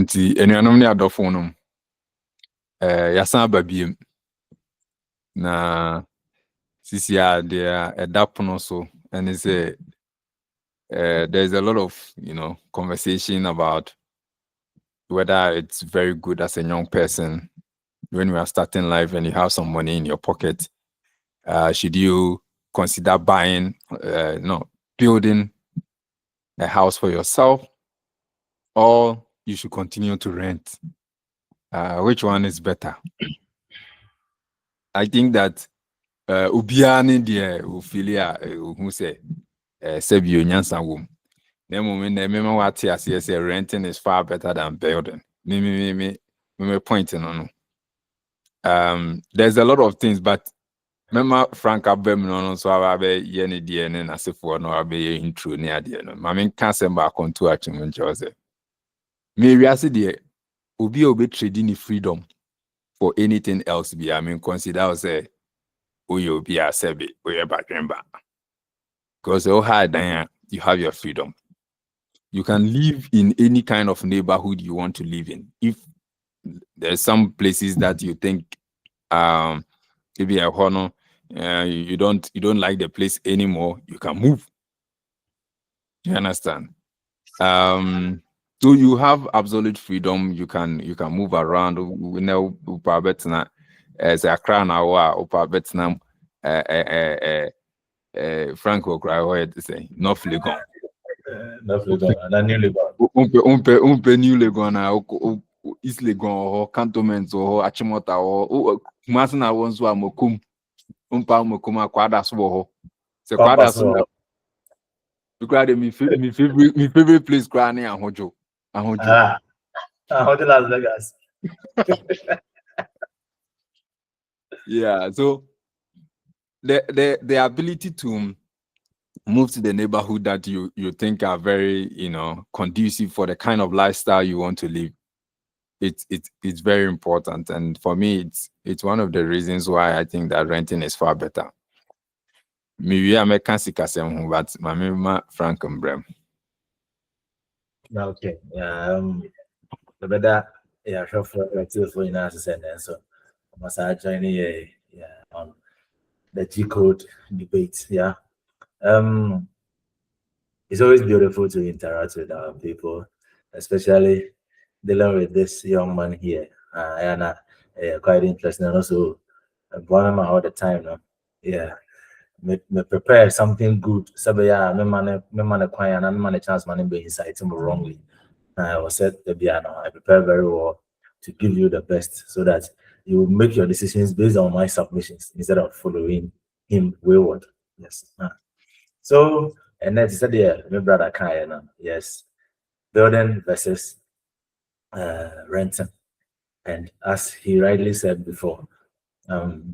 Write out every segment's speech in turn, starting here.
Anti anyone near the phone. Yasan babiem. Na CCR there adapt also, and it's there's a lot of conversation about whether it's very good as a young person when you are starting life and you have some money in your pocket. Should you consider buying, building a house for yourself, or you should continue to rent? Which one is better? I think that Ubiani dear Ophelia who say Sebio Nyansa womb. The moment the memo what yes, renting is far better than building. Me pointing on. There's a lot of things, but remember Frank Abem no so abe yeni die ne na sefo no abe intro ne ade no. Ma men ka sem ba konto achim nche me wiase de obi trading the freedom for anything else be. I mean consider say you be a sebe we ba remember. Because you have your freedom. You can live in any kind of neighborhood you want to live in. If there's some places that you think maybe a honor, you don't like the place anymore, you can move. You understand? So you have absolute freedom. You can move around. We know as a crown or Vietnam Franco cry to say North Legon. North Legon and New Legon. Umpe New Legon East Legon or Cantonments or Achimota or Masina ones who are Mokum Mokuma Quadas Woho. So Quadas my favorite place Granny and Hojo. Hojo Las Vegas. Yeah, so the ability to move to the neighborhood that you think are very conducive for the kind of lifestyle you want to live, it's very important, and for me it's one of the reasons why I think that renting is far better. Maybe I make kasem but my Frank and Brem. Okay, the better sure for you and so I must join on the G-code debate. It's always beautiful to interact with our people, especially dealing with this young man here. And quite interesting, and also one all the time. No? Yeah, me prepare something good. So me man acquire and man a chance man be inciting me wrongly. I was said the piano. I prepare very well to give you the best, so that you will make your decisions based on my submissions instead of following him wayward. Yes. So, and then said, yeah, my brother Kaya, yes, building versus renting. And as he rightly said before,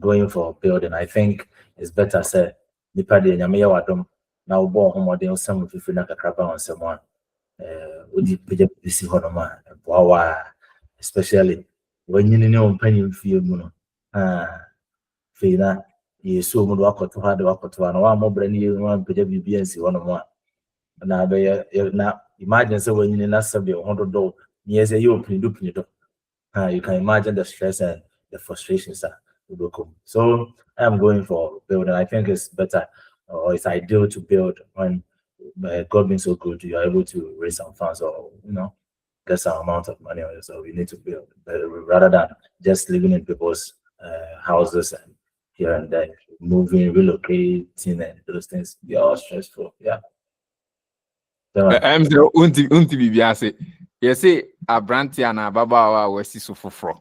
going for building, I think it's better say nipa de nyame wadom na wo bo homode nsam fifi na kakraba on someone odi peje bisi honoma boawa, especially when you know panyin fie mu no feina yesu mu do akoto ha de akoto na wa mobre ni wa peje bibia nsi honoma na be na imagine say when you na sabe hododo yes you open do you can imagine the stress and the frustrations that will come. So I'm going for building. I think it's better, or it's ideal to build when God being so good, you are able to raise some funds or get some amount of money on it. So we need to build rather than just living in people's houses and here and there, moving, relocating, and those things. They are all stressful. Yeah. I'm the unti bibiase. You say a branty and a baba was so for.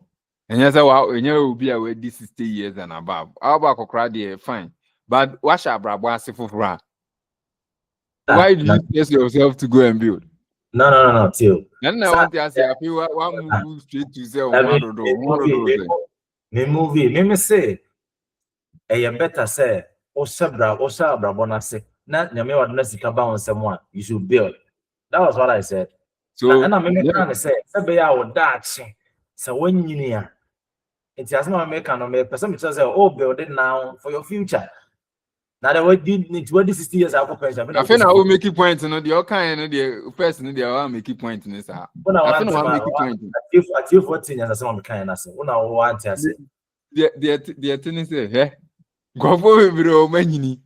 And yes, will be away this 60 years and above. Our back crowd fine. But what shall Brabwa say for? Why do you test yourself to go and build? No, Till. Then I want to ask you, I feel one move straight to say, me say, you better say, Sabra Bonase, not Yame or Nessica bound someone, you should build. That was what I said. So, and I'm trying to say, Sabaya or that. So when you near, it has not make an person say, oh, build it now for your future. Now the what you need 60 years after pension. I feel I will make a point, the all kind the person they will make a point in this. I When I feel I make a point. At you 14 years as someone kind of when I want to say. The thing say, hey, go for me, bro, many.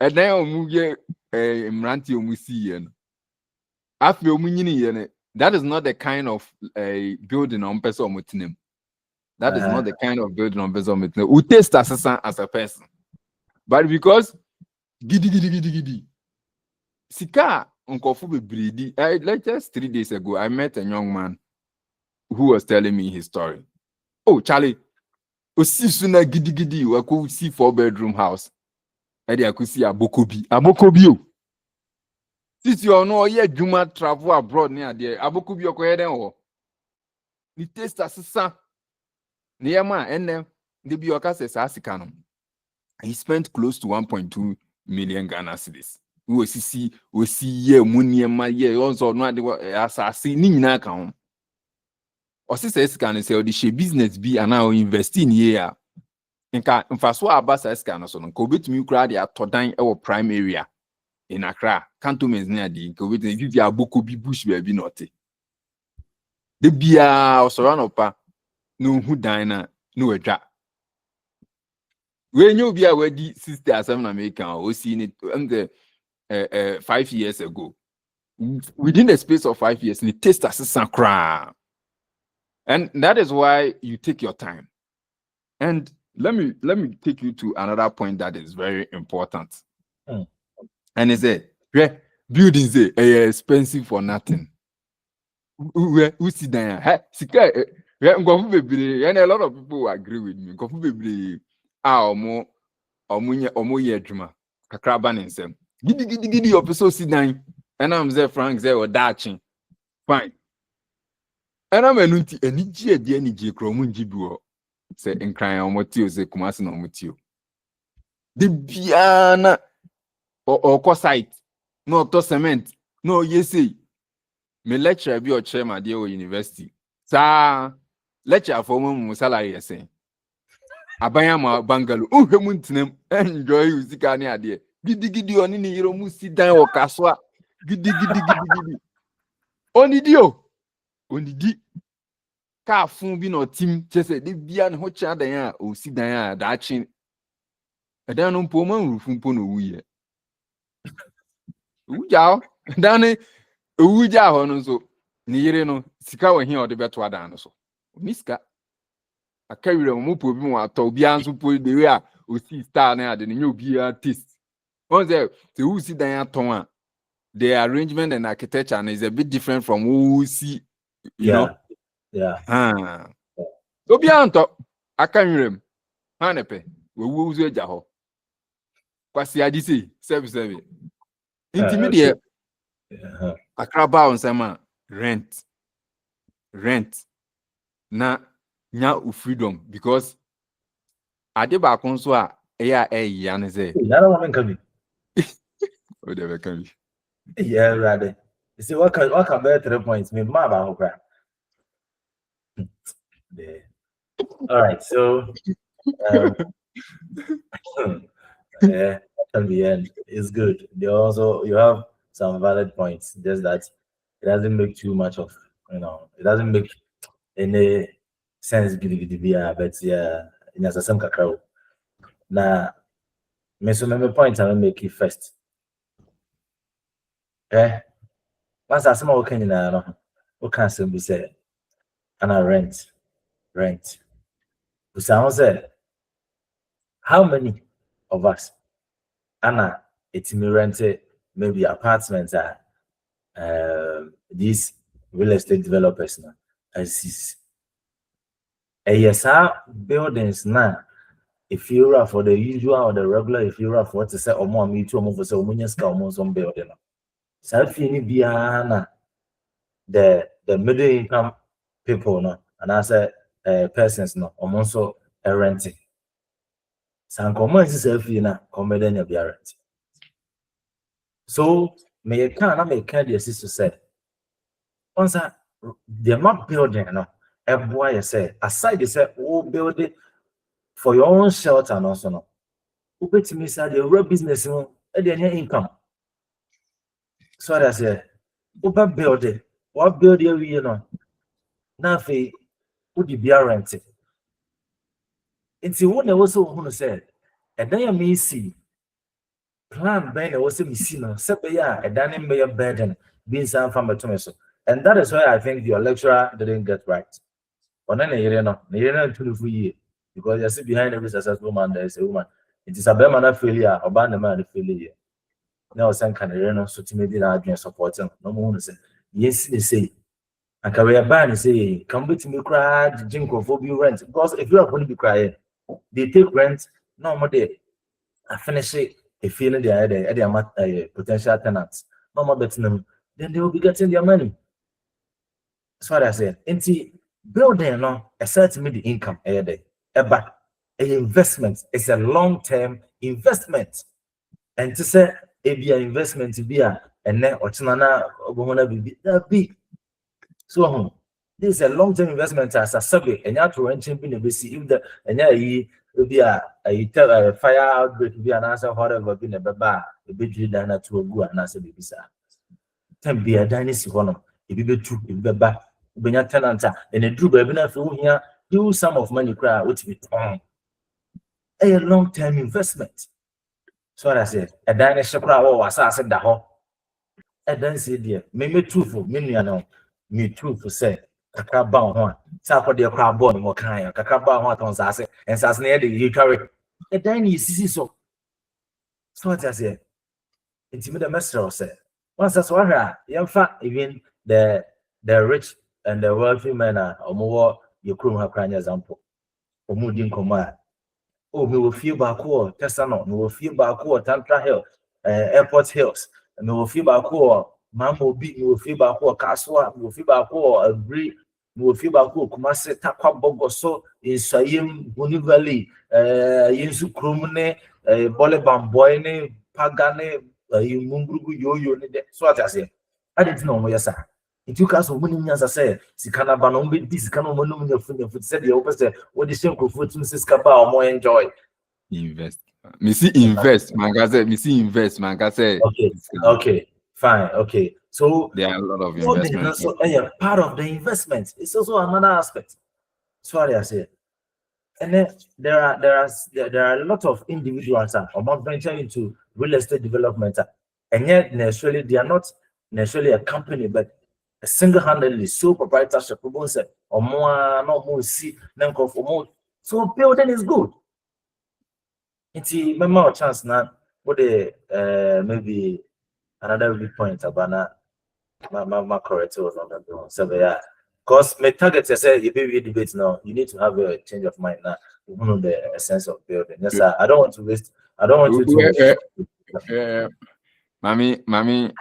And then move ye mranti omusi after omunyini that is not the kind of building on person mutinem. That is not the kind of building on person mutinem. We taste as a person. But because gidi sika unkofu bebredi like just 3 days ago I met a young man who was telling me his story. Oh Charlie, osi suna gidi we could see 4-bedroom house. And I could see abokobi o. Since you know yeah juma travel abroad near there abokobi okoye den ho. Ni taste asesa. Near man and then the bioka says asika no. He spent close to 1.2 million Ghana cedis. We see ye muniema ye also no ade asasi ni nyina ka ho. O si say sika no say o di she business bi and now invest in here. Nka mfaso abasa sika no so no ko betumi kura de atodan e wo prime area in Accra cantonments near the ko betumi give ya boko bi bush be bi note de bia o so ran opa no hu dan na no adwa we nyu bia wadi 67 American o si ni 5 years ago within the space of 5 years ni taste assistant kra. And that is why you take your time. And let me take you to another point that is very important. And it's buildings are expensive for nothing. We see there, and a lot of people agree with me. Gidi episode see nine, and I'm there. Frank there or daching, fine. And I'm a nunti energy the energy kromunjibu. Say in crying on motio say kumasi no motio. The piano or site, no to cement, no yes say. Me lecture be or chairman dear university. Sa lecture for my salary say. Abayama bangalo. Oh, hemuntinem enjoy usika ni ade. Gidi oni ni yero mu si dan o kaswa. Gidi. Onidi. Ka fun bi no team chese de bia ne ho cha dan a o si dan a da chin. Edan no mpo man rufun po no wuye. Ujao. Dan Uja ho no so ni yire no sika wo hia o de beto adan no so ni sika akawire mo po bi mo ato bi anso po de we a o si star na ade ni obi a taste on say the who see dan aton a the arrangement and architecture is a bit different from who see you know so bi anto akawire m ha ne pe we wo uzu eja ho kwasi adisi service intimidate Akraba on sama rent na nya freedom because ade ba kon so a ya ya ne say na no man can be o de be kan yeah rather you see what can bear 3 points me ma ba ho kra all right so yeah at the end it's good. They also you have some valid points, just that it doesn't make too much of, it doesn't make any sense but yeah in as some kakao. Now me so my point I make it first. Once I some okay no what can still be said and I rent. We say how many of us Anna it's me rented maybe apartments are these real estate developers now as yes buildings now if you are for the usual or the regular if you are for what to say or more me too for so many scale some building so if you need the middle income people no and I say persons no also renting so common is if you na come then you be rent. So me can make the sister said once the map building no a boy say aside they say oh build it for your own shelter and also no Ubet me say the real business no e dey income. So I say Uber build it. What build you know? Na fe udi bia rent. Nti wo na wo so hu no say edan ya me see plan ben na wo se me see no se be ya edan ne me burden be some from to so. And that is why I think your lecturer didn't get right. Ona na yere no ntulufu yi because you see behind every successful man there is a woman. It is a be man na failure oba na man failure. Na o san kan yere no so ti me di na adwen support no mo hu say yes they say and career ban say come with me cry jinko rent because if you are going to be crying they take rent no more there I finish it if you know the potential tenants no more betting them then they will be getting their money. That's what I said. Into building no a certain the income but a investment is a long-term investment and to say a be an investment to be a and then or be big. So this is a long-term investment as a survey, and you have to rent in the see if the and will be a fire outbreak, be an answer, whatever, been a baba, a bit dana to a good and answer baby, sir. Can be a dynasty one, if you be true, if you back, when your tenant and a true baby, here, do some of money cry, which be a long-term investment. So I said, a dynasty cry, was I said the whole. I don't say, dear, me truthful, me truthful say. Kakra ba ho a sa akode kra bo no mo kan kakra ba ho aton sa ase ensase na ye de you carry e dan ni sisi so what I say intimi the master say once as one ha yemfa even the rich and the wealthy men are omo your krom ha kran example omo di nkoma o me wo fie ba ko Tesano me wo fie ba ko Tantra Hill Airport Hills me wo fie ba ko Mammo bi me wo fie ba ko Kaswa me wo fie ba ko Abri no feel back Kumase Takwa Bogoso in Sayim Buni Valley, Yensu Krumne, Bolebam Boyne, Pagane, Mungrugu Yo, so what I say. I didn't know, yes, sir. It took us winning as I say, Sikana Banombi, this kind of money of said the opposite, what the same for Mrs. Kaba or more enjoy. Invest. Me see invest, man. Me see invest, man. Okay, fine, okay. So there are a lot of investments. So part of the investment. It's also another aspect. Sorry, I said. And then there are a lot of individuals about venturing into real estate development, and yet necessarily they are not necessarily a company, but a single-handedly sole proprietorship. Or more, no more see, more. So building is good. It's a more chance now. What maybe another big point about my correct was on that one. So yeah, because my target I said if we debate now, you need to have a change of mind now. You know the essence of building. Yes, sir. I don't want to waste. I don't want you to. Mami,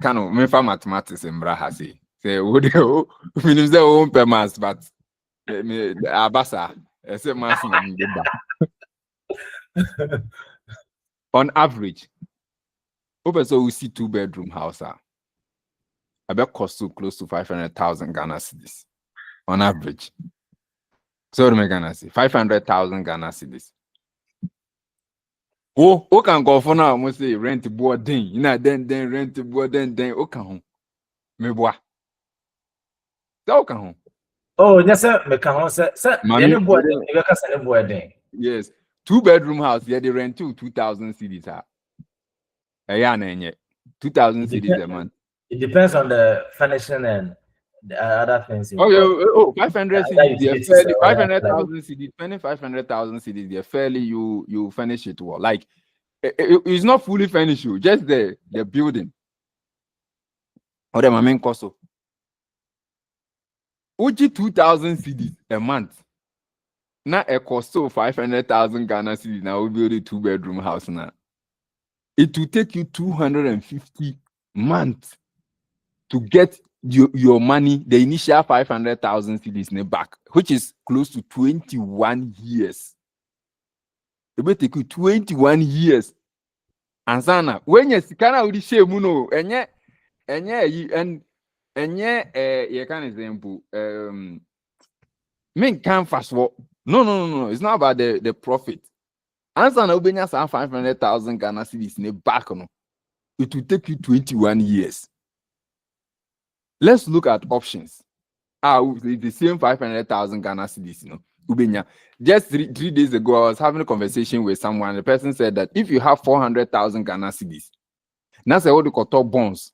kano me fa mathematics in Brahasi. Say would you mean the own per mass, but me abasa. I say mass on average, over so we see 2-bedroom house. I bet cost to close to 500,000 Ghana cedis on average. So what am I gonna say? 500,000 Ghana cedis. Oh, can go for now. Must say rent boarding. You know, then rent boarding. Then okay, me boy. So okay. Oh, yes, sir. Me can sir. Yes, 2-bedroom house. Yeah, they rent 2,000 cedis. Yeah, 2,000 cedis a month. It depends on the furnishing and the other things. 500 cedis. They're fairly 500,000 cedis. Spending 500,000 cedis. They're fairly you finish it well. Like it's not fully finished. Just the building. Or the main cost. Uji 2,000 cedis a month. Now a cost of 500,000 Ghana cedis. Now we build a 2-bedroom house now. It will take you 250 months to get your money, the initial 500,000 cedis in the back, which is close to 21 years. It will take you 21 years. And sana, when you see kind of shame, you can example, men can't fast walk. No. It's not about the profit. Answer na ubenya sa 500,000 Ghana cedis ne back no. It will take you 21 years. Let's look at options. The same 500,000 Ghana cedis, Ubenya. Just three days ago, I was having a conversation with someone. The person said that if you have 400,000 Ghana cedis, now say what you call top bonds,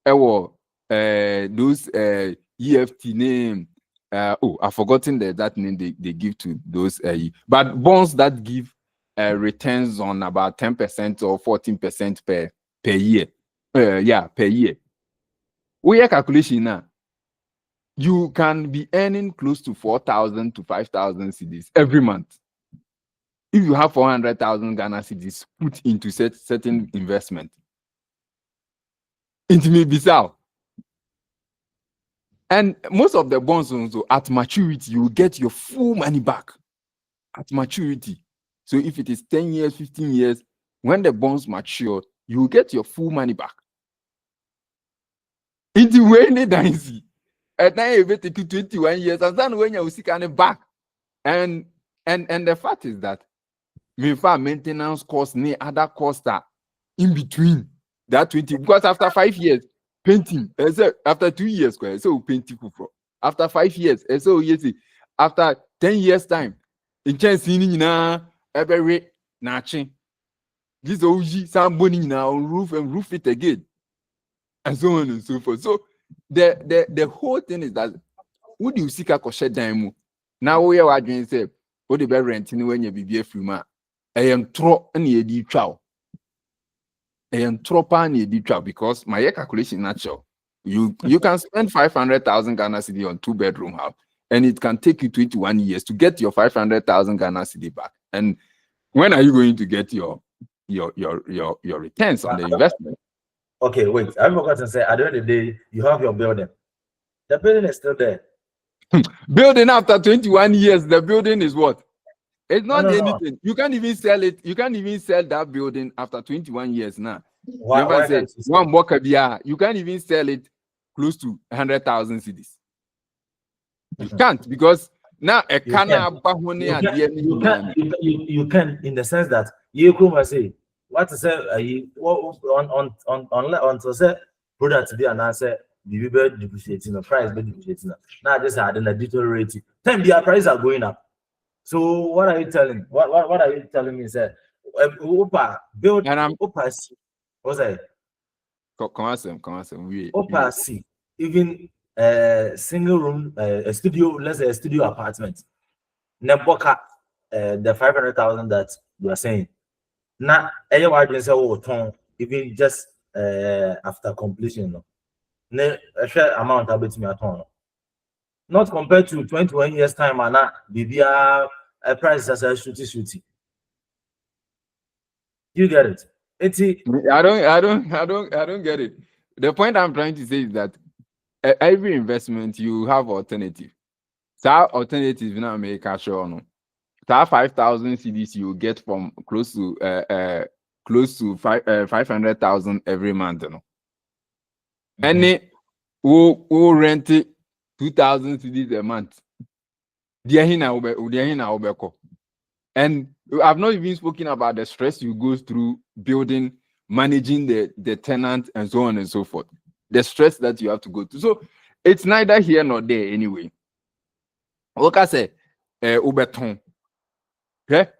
those EFT name. I've forgotten that name they give to those. But bonds that give returns on about 10% or 14% per year. Per year. We have calculation now. You can be earning close to 4,000 to 5,000 cedis every month. If you have 400,000 Ghana cedis put into certain investment, it may be so. And most of the bonds also at maturity, you will get your full money back at maturity. So if it is 10 years, 15 years, when the bonds mature, you will get your full money back. It's really dicey. At now you take you 21 years, and then when you see kind of back. And the fact is that maintenance costs, other costs are in between that 20, because after 5 years, painting, after 2 years, so painting after 5 years, so yes, after 10 years time, in chance every natching. This OG somebody now roof it again. And so on and so forth. So the whole thing is that would you seek a kosher dime? Now we are doing say, what the better renting when you be a free man? I am throw any deep chow. I am throw any deep chow because my calculation natural. You can spend 500,000 Ghana cedi on 2-bedroom house, and it can take you 21 years to get your 500,000 Ghana cedi back. And when are you going to get your returns on the investment? Okay, wait. I forgot to say, at the end of the day, you have your building. The building is still there. Building after 21 years, the building is what? It's not anything. No. You can't even sell it. You can't even sell that building after 21 years now. Why say one worker, you can't even sell it close to 100,000 cedis. You can't, because now a you can in the sense that you come say what to say on to say product be an answer the depreciating the price be depreciating now just had an deteriorating then their prices are going up. So what are you telling what are you telling me? Say build and I'm what's that? Come on, even single room a studio, let's say a studio apartment. Neboka the 500,000 that you are saying. Now, anyone can say, even just after completion, no, a fair amount of it me at all. Not compared to 21 years time, and BBR a price as a shooty. You get it? I don't get it. The point I'm trying to say is that every investment you have alternative. So alternative now make cash on. So 5,000 cedis you get from close to 500,000 every month. Any who rent 2,000 cedis a month. And I've not even spoken about the stress you go through building, managing the tenant, and so on and so forth. The stress that you have to go through. So it's neither here nor there anyway. Like I say, Ubeton. Okay?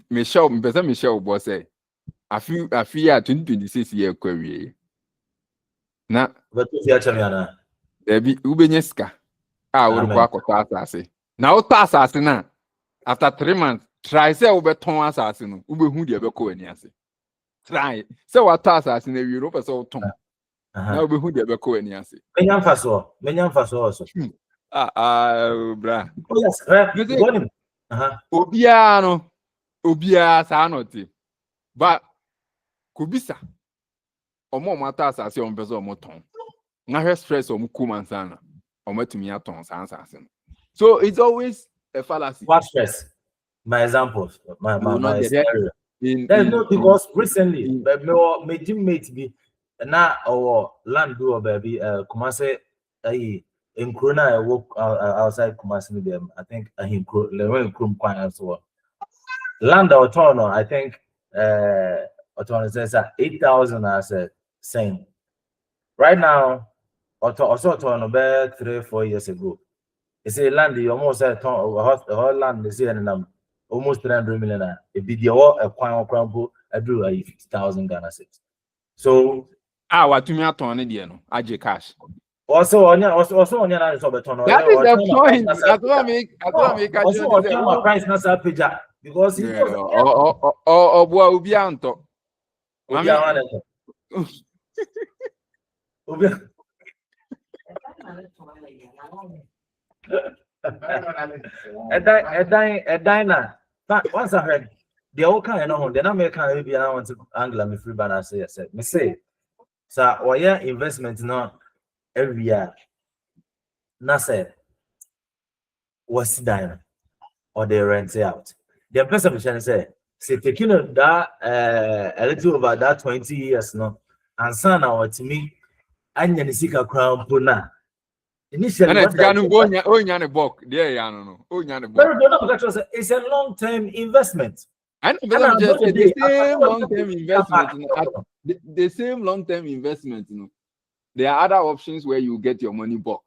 Michelle boss say, I feel 2026 year query. Now, but there be Ubenyeska. Now, pass now. After 3 months, try say Ubeton assassin. Who the Beko and Yassi. Try. So what task as in Europe as all Tom. Now we who the Beko and Yassi. Menyan Faso also. Bra. Oh, yes, got him. Obia Sanoti. But Kubisa. Omo matas as your person moton. Now her stress or Mukuman Sana. Or Metumiaton Sansasin. So it's always a fallacy. What stress? My examples. My scenario. Because recently, my teammate be now our land do baby Kumase in Corona I work outside Kumasi with them. I think him Krum quite as well. land or turn, I think says 8,000 as a saying. Right now, also turn about 3-4 years ago. It's a land you almost a whole land is here and almost 300 million. It be the a crown I drew 50,000 Ghana cedis. So what to me at on the AJ cash. Also on your That is the point. That's what make also on price not page because he knows or be anto. A diner. Once I heard the old kind of then American be I want to angle me free banner say me say so or yeah investment now every year. Na say what's diner or they rent it out. The person will say taking that a little over that 20 years no and son or to me anya ni sika crown puna. Initially, it's a long-term investment. And the same long-term investment, you know. There are other options where you get your money back.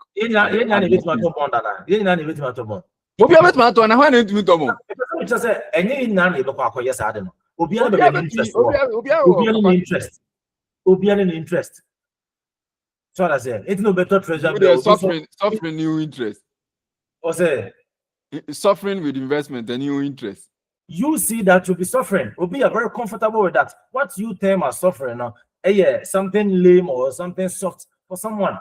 Interest. So I say, it's no better treasure. Suffering new interest. Or say, suffering with investment and new interest. You see that you'll be suffering. Will be very comfortable with that. What you term as suffering now? Something lame or something soft for someone.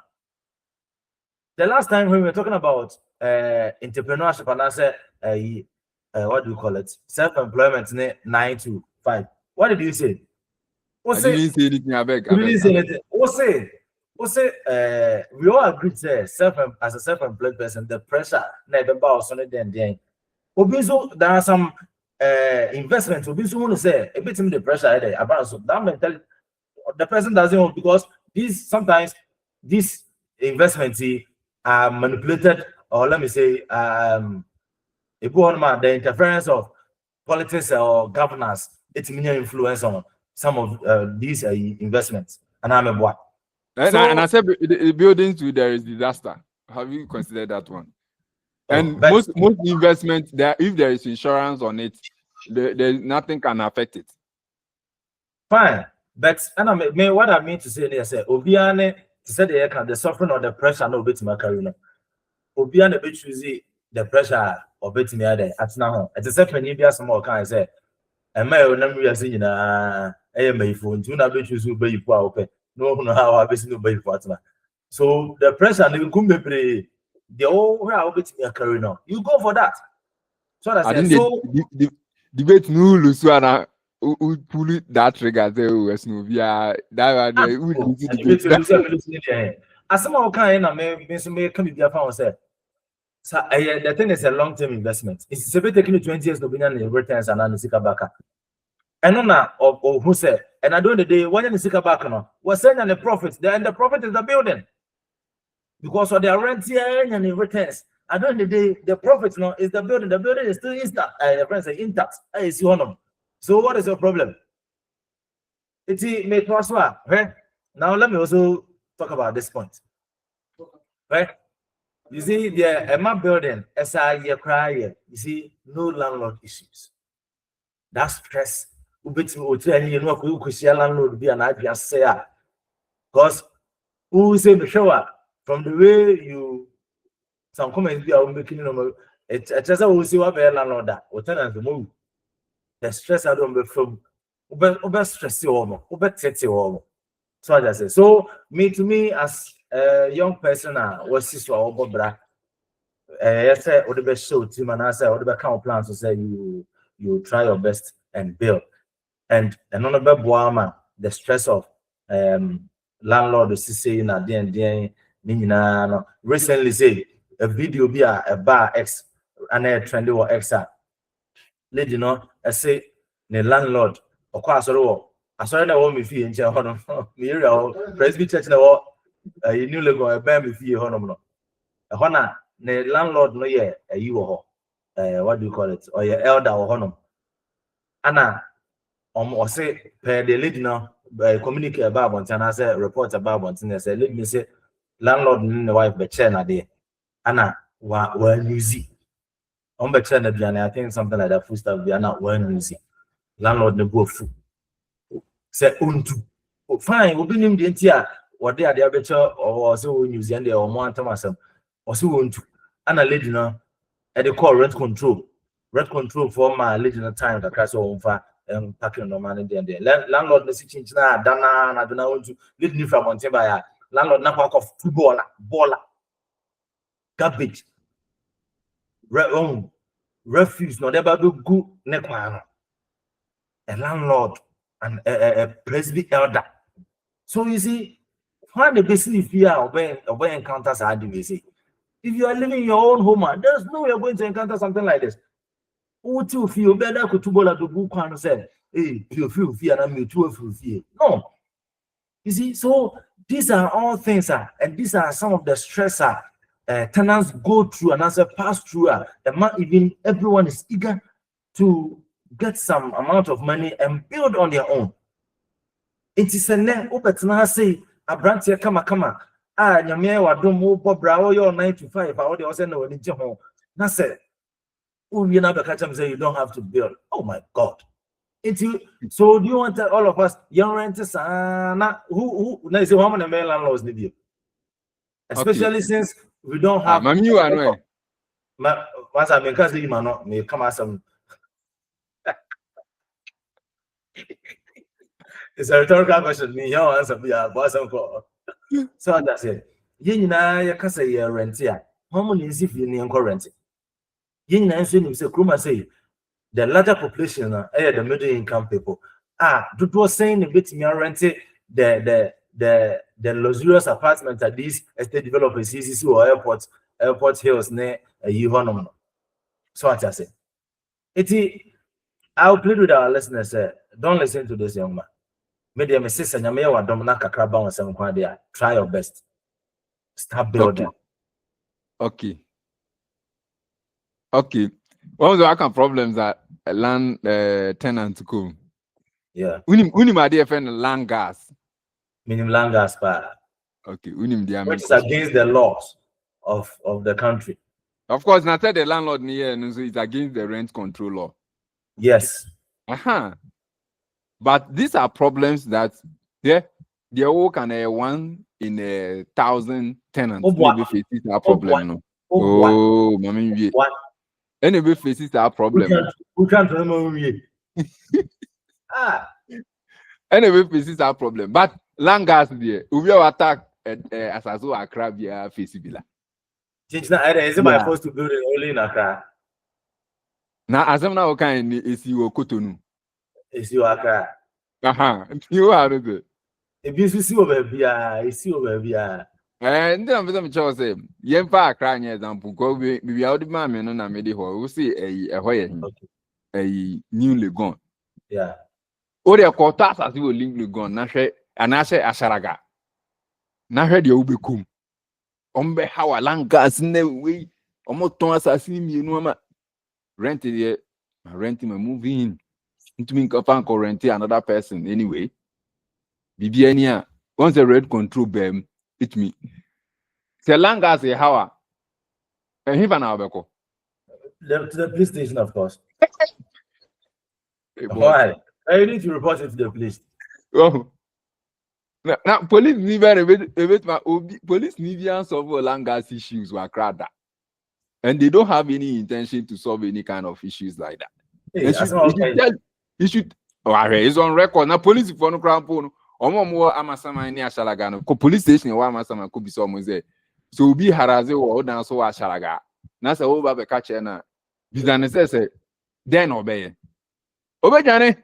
The last time when we were talking about entrepreneurship and I said, what do you call it? Self-employment 9 to 5. What did you say? I didn't say anything. I beg. We all agree to as a self-employed person, the pressure never bows on it then. There are some investments. Want to say a bit of the pressure about so that mentality the person doesn't want because sometimes these investments are manipulated or let me say the interference of politics or governance it's meaning influence on some of these investments and I'm a boy. And I said the buildings where there is disaster. Have you considered that one? And most investments there, if there is insurance on it, there's nothing can affect it. Fine, but what I mean to say is, Obiane to say the suffering or the pressure no bit my career. Obiane be choosy the pressure or bit me other at now. At the second you be some more kind say, and my number is in my phone. Do not be choosing by you open. No, how I be no by partner. So the pressure and come be the whole where I'll bit me a career now. You go for that. So I think the debate no lose one. Who pull it that trigger there was no via that as some kind of may come to the say so the thing is a long-term investment. It's a bit taking 20 years to be in returns and an sika back. And on or who said and I don't the day when you sika back no was saying the profit then the profit is the building because of their rent here and in returns. I don't the day the profit no is the building is still intact. Friends say intact. I see one of them. So what is your problem? It's make right? Now let me also talk about this point. Right? You see, the Emma building, SIA cry, you see, no landlord issues. That stress. Landlord be an idea say because who say the shower from the way you some comments be making it's just a see what landlord that or tenant the move. The stress I don't be from over stress you over tete you. So I just say so to me as a young person was sister or bra yes or the best show team and I say or the account plans to say you try your best and build and another boama the stress of landlord is saying at the end recently say a video be a bar X and a trendy or X lady no I say the landlord or quite I saw that one fee in China Presby Church now you knew like a bam fee honour honor the landlord no yeah you what do you call it or your elder or honor Anna, or say, per the lady now, communicate about one and I say, report about one thing. I say, let me say, landlord and the wife, but chair day. Anna, well, easy. On the chair, I think something like that, food stuff, be not well, easy. Landlord, the go food. Say, unto. Fine, we'll be named the entire, what they are the better, or so New Zealand or more Thomas, or so unto. Anna, lady now, at the call rent control. Rent control for my original time that crash over packing no money there. Landlord the sitting na dana na dana want to lead me from Monte by landlord na pack of footballer, baller, garbage, refuse, no never do good neck. A landlord and a presby elder. So you see, when the basically fear of encounters are the say. If you are living in your own home, there's no way you're going to encounter something like this. What you feel better could to the book and say, hey, you feel fear and me too fear. No. You see, so these are all things, and these are some of the stress tenants go through and as a pass through. Even everyone is eager to get some amount of money and build on their own. It is a name, Opetina say, a branch here, come. Nyame wa dom wo bobra wo yo 9 to 5 I would also know any home. Na say you never catch them say you don't have to build. Oh my God. So do you want all of us young renters who na say how many landlords need you? Especially since we don't have you are once I mean cause you may come out some. It's a rhetorical question. Me your answer be a boss uncle. So that's it. You know, you can say you're renting. How many is if you need rent? You know, say Kruma say the larger population are the middle income people. Do was saying a bit me renting the luxurious apartments at these estate developers, CCC or airport hills near a So what I say. I'll plead with our listeners. Don't listen to this young man. Maybe my sister Nyame wa dom na kakra ba won sem kwa dia. Try your best. Start building. Okay. One of the kind problems that land tenant to come. Yeah. Unim my dear friend land gas. Minimum land gas pa. Okay, unim dia which is against the laws of the country. Of course, not the landlord near so it's against the rent control law. Yes. But these are problems that they're all kind of 1 in 1,000 tenants. Maybe faces that problem. No. Oh, mommy, anyway, faces that problem. Who can't remember? Anyway, faces that problem. But Langas there, we will attack as a zoo Accra via Facibila. Is it my first to build it only in Accra? Now, as I'm now kind is you Kotonu. Is you Accra? You are the. If you see over here, you see over here. And then I'm sure say, Yempa crying example, go we are the man, and I made it. We see a newly gone. Yeah. Or the quarters as you will link gone, Nashe, and I say Asharaga. Nashe the Ubikum. Ombe how a lang gas in the way, almost Thomas as him, you know, rented it, renting a movie in. To me, or rent another person anyway. Bibiania, once the red control bem, it me. So long as a hour, and even our beko. To the police station, of course. Why? I need to report it to the police. Oh. Now, police need police need to solve Langas issues were crowded. And they don't have any intention to solve any kind of issues like that. Hey, it's on record. Now, police for no crown phone. More Amasama in Ashalagano. Police station, why Amasama could be someone say. So be harassed or dance so Ashalaga. Nasa over the catcher now. Business say, then obey. Obey, Johnny.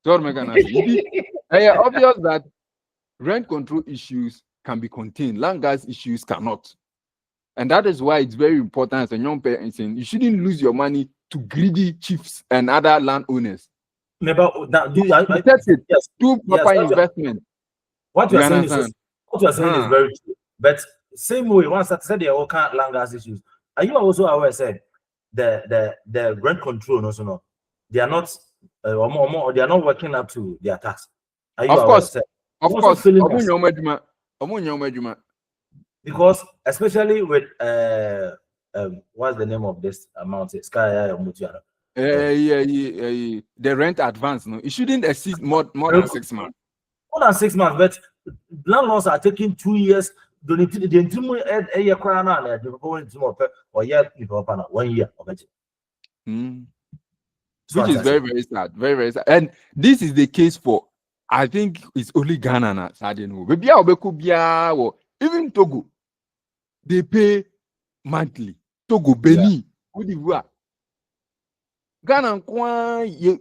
So, obvious that rent control issues can be contained. Land gas issues cannot. And that is why it's very important as a young person. You shouldn't lose your money to greedy chiefs and other landowners. Never. Now, yes, proper investment. What you are saying is very true. But same way, once I said they all can't land gas issues. Are you also aware? Said the rent control also no. they are not they are not working up to their task. Are you Of aware? course. Of Also course. feeling us. Because especially with what's the name of this amount? Sky the rent advance, no, it shouldn't exceed more than 6 months. More than 6 months, but landlords are taking 2 years. Don't need the interim a year corona going to more or yet people 1 year of it. Which is very, very sad. Very, very sad. And this is the case for, I think it's only Ghana now. Even Togo, they pay monthly. Togo, Benin, Cote d'Ivoire. Ghana, you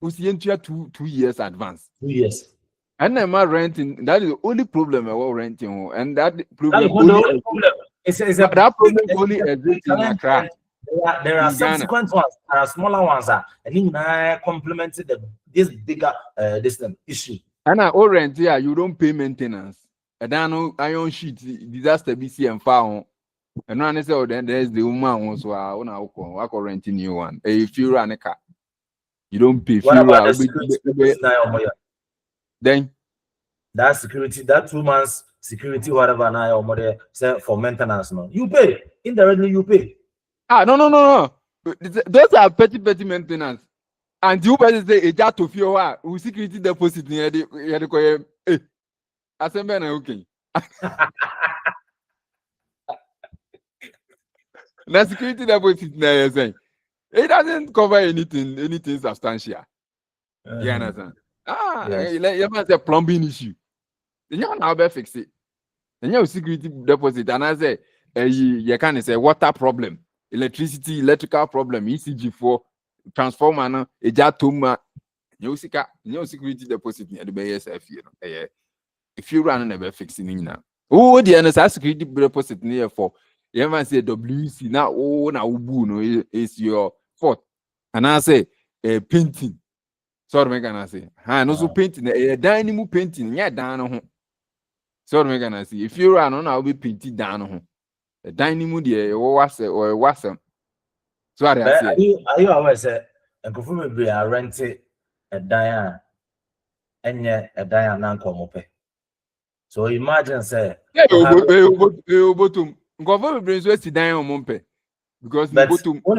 see 2 years advance. 2 years. And then my renting, that is the only problem about renting. And that problem only only exists in Accra. There are subsequent ones. There are smaller ones. And then complemented this bigger this issue. And I rent here, you don't pay maintenance. And then iron sheet disaster BC and found. And when I say, then there's the woman also. I can rent a new one. If you run a car, you don't pay. What about the then that security, that 2 months security, whatever now or say for maintenance, no, you pay indirectly. You pay. No. Those are petty maintenance. And you better say a jar to fear who security deposit near the assembly okay. Now security deposit near saying it doesn't cover anything substantial. You understand? You must have plumbing issue. Then you now be fix it. Then you have security deposit, and I say you can say water problem, electrical problem, ECG for transformer, no, a jatuma, you security deposit near the BSF. If you run never fixing now. Oh, the NSA security deposit near for you ever say WC now. Oh, now no is your fault. And I say painting. Sorry, me gonna say. And also painting a dynamo painting, yeah, down. Sorry, me gonna say. If you run on, I'll be painted down. A dynamo, dear, or was So I say, are you aware, sir? And confirm we are renting a Diane and yet a Diane Nankomope. So imagine, say, bottom. Government brings West Diane on Mompe because bottom. When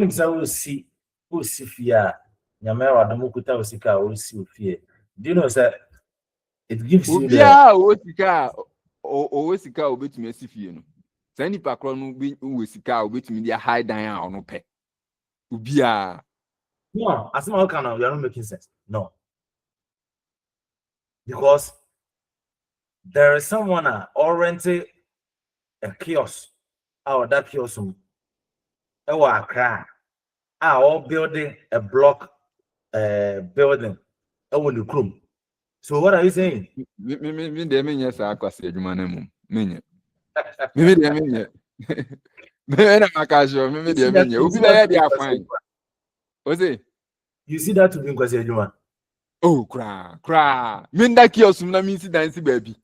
we see who see fear. Nyamera Damukuta Osika will see fear. Do you know, sir? It gives you the Osika or Osika will be to me if you know. Send it back on Osika will be to me the high down on pay. Ubia. No, as my kind of you are not making sense. No. Because there is someone renting a kiosk. Our that kiosk all building a block building over the room. So what are you saying? Me de me yes akwase adwuma na mum. Me de me na makasho me de me obi na dey afan. Oze You see that to be kwase adwuma. Oh, cra. Me nda kiosk na me si dance baby.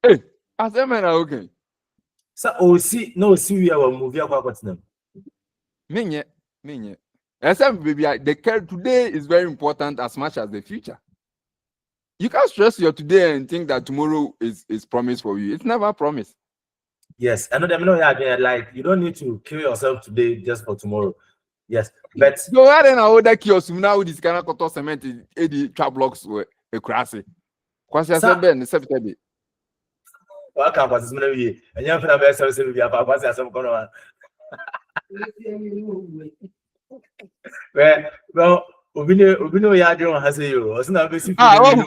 Eh, asema na okay. So see we our movie akwa Menye. Baby, the care today is very important as much as the future. You can't stress your today and think that tomorrow is promised for you. It's never promised. Yes, I know them. Like you don't need to kill yourself today just for tomorrow. Yes, but so I don't know that kiosk now this kind of cotton cement the trap blocks were a crassy. Kwasi asem the september. Well, can't pass this and you're gonna be so be about kwasi asem kono. Well, Obino Yadron has a you. Wasn't that basically? On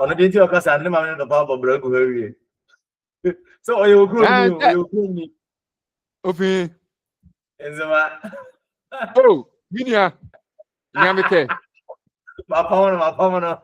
the detail of us, and the man in the pub of Black. So are you growing? Open. Oh, Minia. My power.